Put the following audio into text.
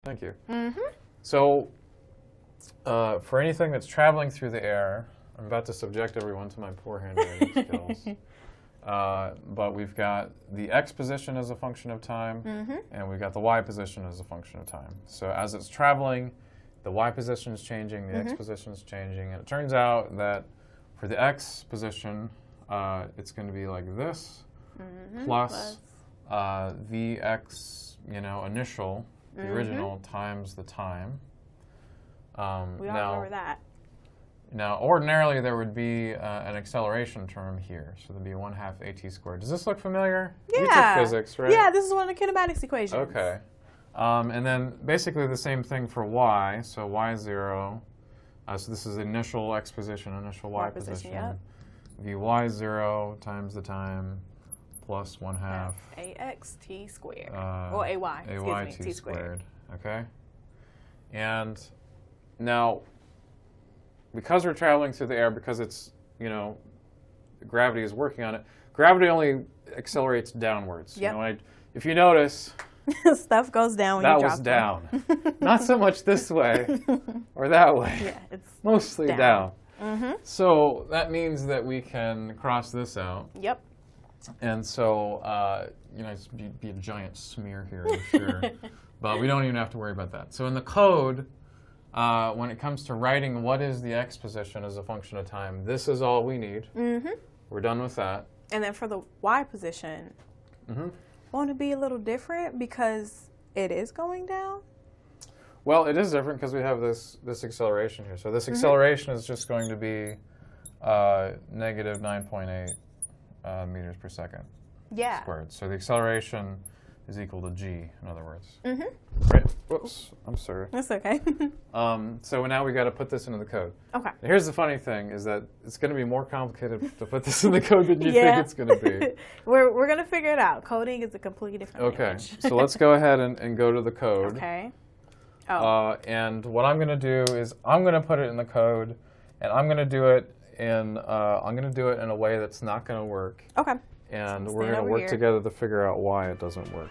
Thank you. Mm-hmm. So, for anything that's traveling through the air, I'm about to subject everyone to my poor handwriting skills. But we've got the x position as a function of time, and we've got the y position as a function of time. So as it's traveling, the y position is changing, the x position is changing, and it turns out that for the x position, it's going to be like this, plus Vx, initial, the original, times the time. We all remember that. Now, ordinarily, there would be an acceleration term here. So there'd be 1/2 at squared. Does this look familiar? Yeah. You took physics, right? Yeah, this is one of the kinematics equations. Okay. And then basically the same thing for y. So y0. So this is initial x position, initial y position. Yep. Vy0 times the time plus 1/2 axt squared. Or ay, t squared. Okay. And now, because we're traveling through the air, because it's, gravity is working on it, gravity only accelerates downwards. Yep. If you notice, stuff goes down when that you drop was down. Not so much this way or that way. Yeah, it's mostly down. Mm-hmm. So that means that we can cross this out. Yep. And so, it's be a giant smear here, I'm sure. But we don't even have to worry about that. So in the code, when it comes to writing what is the x position as a function of time, this is all we need. We're done with that. And then for the y position, won't it be a little different because it is going down? Well, it is different because we have this acceleration here. So this acceleration is just going to be negative 9.8 meters per second squared. So the acceleration is equal to g, in other words. Right? Whoops, I'm sorry. That's okay. So now we got to put this into the code. Okay. Here's the funny thing, is that it's going to be more complicated to put this in the code than you think it's going to be. We're going to figure it out. Coding is a completely different language. So let's go ahead and go to the code. Okay. And what I'm going to do is I'm going to put it in the code, and I'm going to do it in a way that's not going to work. Okay. And So we're going to work together to figure out why it doesn't work.